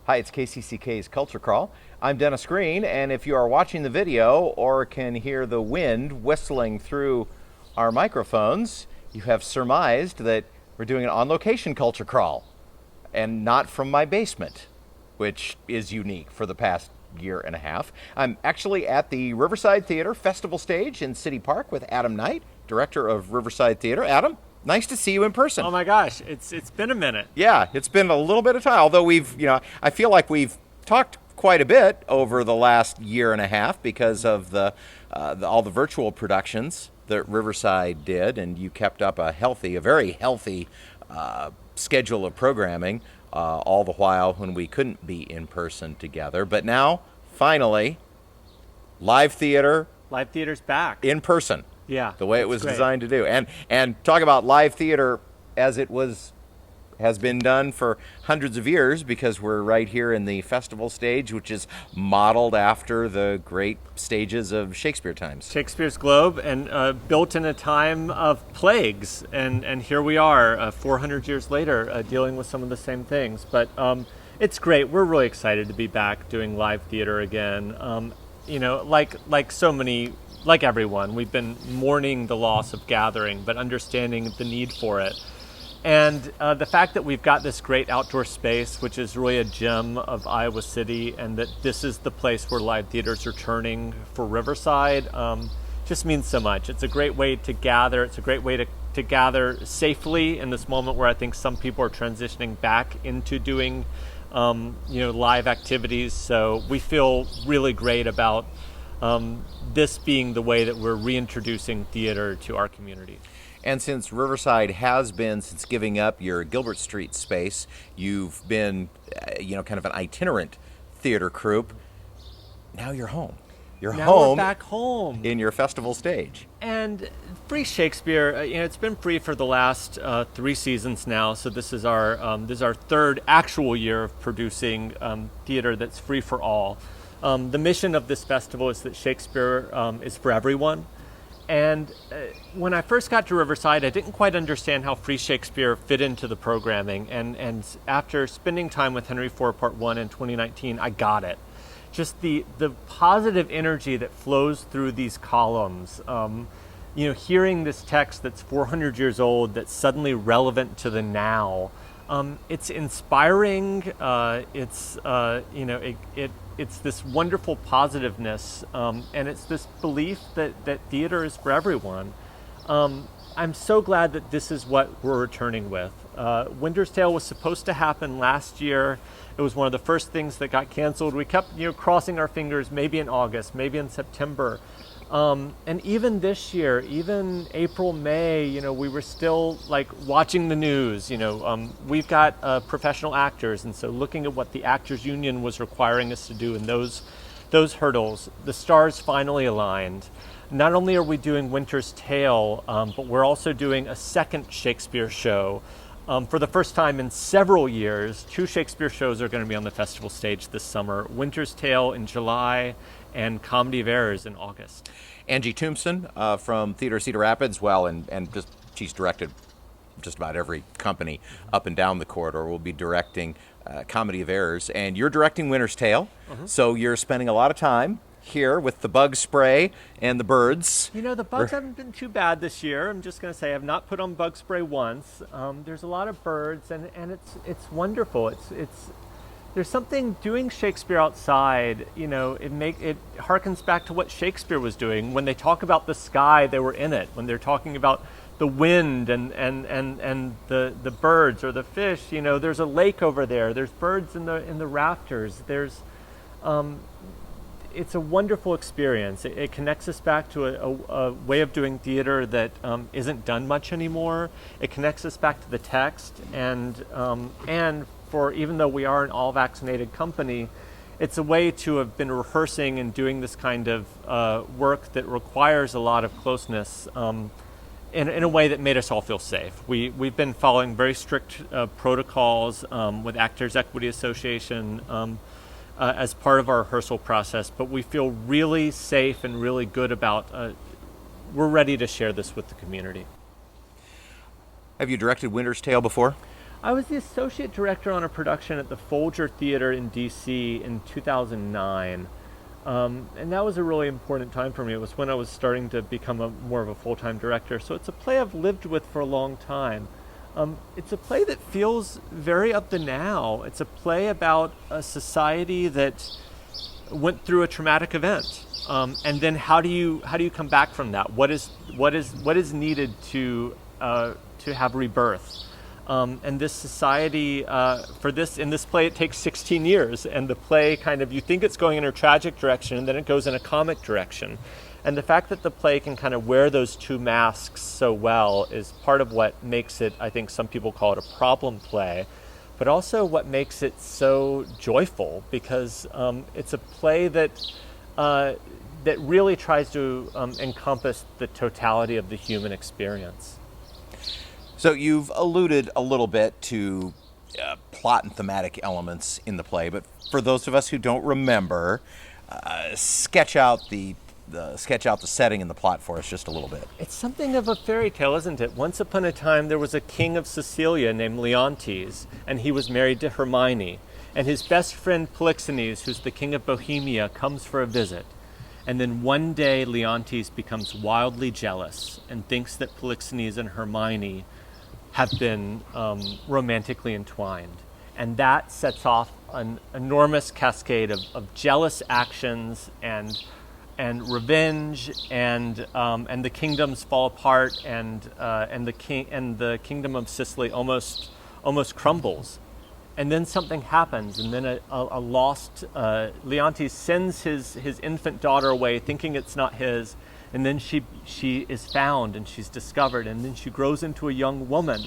Hi, it's KCCK's Culture Crawl. I'm Dennis Green, and if you are watching the video or can hear the wind whistling through our microphones, you have surmised that we're doing an on-location Culture Crawl, and not from my basement, which is unique for the past year and a half. I'm actually at the Riverside Theater Festival Stage in City Park with Adam Knight, director of Riverside Theater. Adam, nice to see you in person. Oh my gosh, it's been a minute. Yeah, it's been a little bit of time, although I feel like we've talked quite a bit over the last year and a half because of all the virtual productions that Riverside did, and you kept up a very healthy schedule of programming, all the while when we couldn't be in person together. But now, finally, live theater Live theater's back. in person. Yeah, The way it it's was great. designed to do. And talk about live theater as it has been done for hundreds of years, because we're right here in the festival stage, which is modeled after the great stages of Shakespeare times. Shakespeare's Globe, and built in a time of plagues, and here we are, 400 years later, dealing with some of the same things. But it's great. We're really excited to be back doing live theater again. Like everyone, we've been mourning the loss of gathering, but understanding the need for it. And the fact that we've got this great outdoor space, which is really a gem of Iowa City, and that this is the place where live theaters are turning for Riverside, just means so much. It's a great way to gather. It's a great way to gather safely in this moment where I think some people are transitioning back into doing live activities. So we feel really great about this being the way that we're reintroducing theater to our community. And since Riverside has been, since giving up your Gilbert Street space, you've been, kind of an itinerant theater troupe. Now you're home. You're Now home we're back home. in your festival stage. And Free Shakespeare, it's been free for the last 3 seasons now. So this is our third actual year of producing theater that's free for all. The mission of this festival is that Shakespeare is for everyone. And when I first got to Riverside, I didn't quite understand how Free Shakespeare fit into the programming. And after spending time with Henry IV Part 1 in 2019, I got it. Just the positive energy that flows through these columns. Hearing this text that's 400 years old, that's suddenly relevant to the now. It's inspiring. It's this wonderful positiveness, and it's this belief that theater is for everyone. I'm so glad that this is what we're returning with. Winter's Tale was supposed to happen last year. It was one of the first things that got canceled. We kept crossing our fingers, maybe in August, maybe in September. And even this year, even April, May, we were still watching the news. We've got professional actors, and so looking at what the Actors Union was requiring us to do in those hurdles, the stars finally aligned. Not only are we doing Winter's Tale, but we're also doing a second Shakespeare show. For the first time in several years, 2 Shakespeare shows are going to be on the festival stage this summer. Winter's Tale in July and Comedy of Errors in August. Angie Tombson from Theater Cedar Rapids, she's directed just about every company up and down the corridor, will be directing Comedy of Errors. And you're directing Winter's Tale, so you're spending a lot of time here with the bug spray and the birds. The bugs haven't been too bad this year. I'm just going to say I've not put on bug spray once. There's a lot of birds, and it's wonderful. There's something doing Shakespeare outside. It harkens back to what Shakespeare was doing. When they talk about the sky, they were in it. When they're talking about the wind and the birds or the fish, there's a lake over there. There's birds in the rafters. It's a wonderful experience. It connects us back to a way of doing theater that isn't done much anymore. It connects us back to the text, and for even though we are an all-vaccinated company, it's a way to have been rehearsing and doing this kind of work that requires a lot of closeness in a way that made us all feel safe. We've been following very strict protocols with Actors Equity Association as part of our rehearsal process, but we feel really safe and really good about, we're ready to share this with the community. Have you directed Winter's Tale before? I was the associate director on a production at the Folger Theater in D.C. in 2009. And that was a really important time for me. It was when I was starting to become more of a full-time director. So it's a play I've lived with for a long time. It's a play that feels very of the now. It's a play about a society that went through a traumatic event, and then how do you come back from that? What is needed to have rebirth? And this society, in this play, it takes 16 years, and the play you think it's going in a tragic direction, and then it goes in a comic direction. And the fact that the play can kind of wear those two masks so well is part of what makes it, I think some people call it a problem play, but also what makes it so joyful, because it's a play that really tries to encompass the totality of the human experience. So you've alluded a little bit to plot and thematic elements in the play, but for those of us who don't remember, sketch out the setting and the plot for us just a little bit. It's something of a fairy tale, isn't it? Once upon a time, there was a king of Sicilia named Leontes, and he was married to Hermione. And his best friend Polixenes, who's the king of Bohemia, comes for a visit. And then one day, Leontes becomes wildly jealous and thinks that Polixenes and Hermione have been romantically entwined. And that sets off an enormous cascade of jealous actions and revenge, and the kingdoms fall apart, and the kingdom of Sicily almost crumbles. And then something happens, and then a lost Leontes sends his infant daughter away, thinking it's not his, and then she is found and she's discovered, and then she grows into a young woman.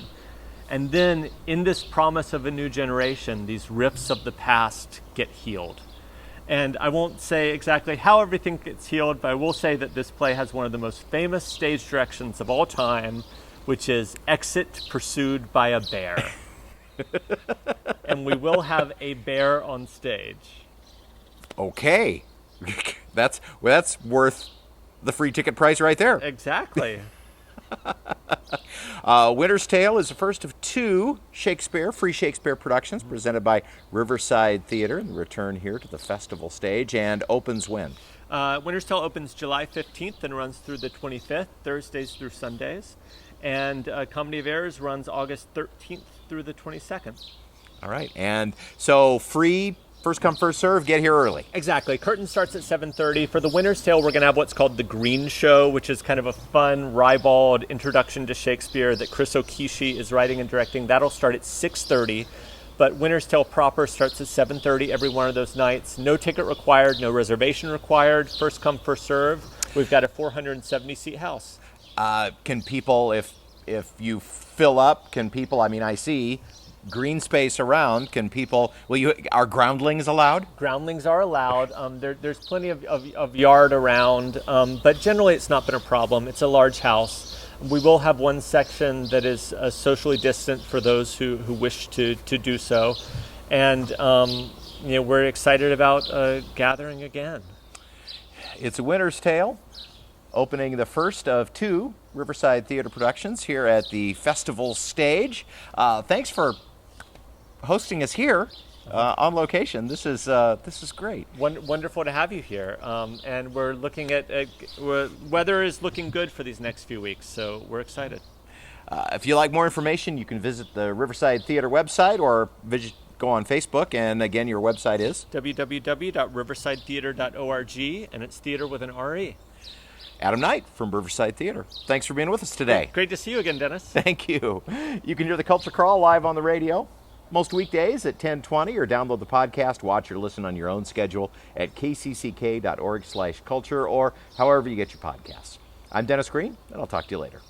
And then in this promise of a new generation, these rifts of the past get healed. And I won't say exactly how everything gets healed, but I will say that this play has one of the most famous stage directions of all time, which is exit pursued by a bear. And we will have a bear on stage. Okay. That's worth the free ticket price right there. Exactly. Winter's Tale is the first of two free Shakespeare productions presented by Riverside Theater, and the return here to the festival stage, and opens when? Winter's Tale opens July 15th and runs through the 25th, Thursdays through Sundays. And Comedy of Errors runs August 13th through the 22nd. All right. And so free, first come, first serve, get here early. Exactly. Curtain starts at 7:30. For the Winter's Tale, we're going to have what's called the Green Show, which is kind of a fun, ribald introduction to Shakespeare that Chris Okishi is writing and directing. That'll start at 6:30. But Winter's Tale proper starts at 7:30 every one of those nights. No ticket required, no reservation required. First come, first serve. We've got a 470-seat house. Can people, if you fill up, I see green space around, are groundlings allowed? Groundlings are allowed. There's plenty of yard around, but generally it's not been a problem. It's a large house. We will have one section that is socially distant for those who wish to do so. And we're excited about gathering again. It's a Winter's Tale, opening the first of two Riverside Theater productions here at the festival stage. Thanks for hosting us here on location. This is great. Wonderful to have you here. And we're looking at weather is looking good for these next few weeks, so we're excited. If you like more information, you can visit the Riverside Theater website or go on Facebook. And again, your website is www.riversidetheater.org, and it's theater with an R-E. Adam Knight from Riverside Theater. Thanks for being with us today. Great to see you again, Dennis. Thank you. You can hear the Culture Crawl live on the radio most weekdays at 10:20, or download the podcast, watch or listen on your own schedule at kcck.org/culture, or however you get your podcasts. I'm Dennis Green, and I'll talk to you later.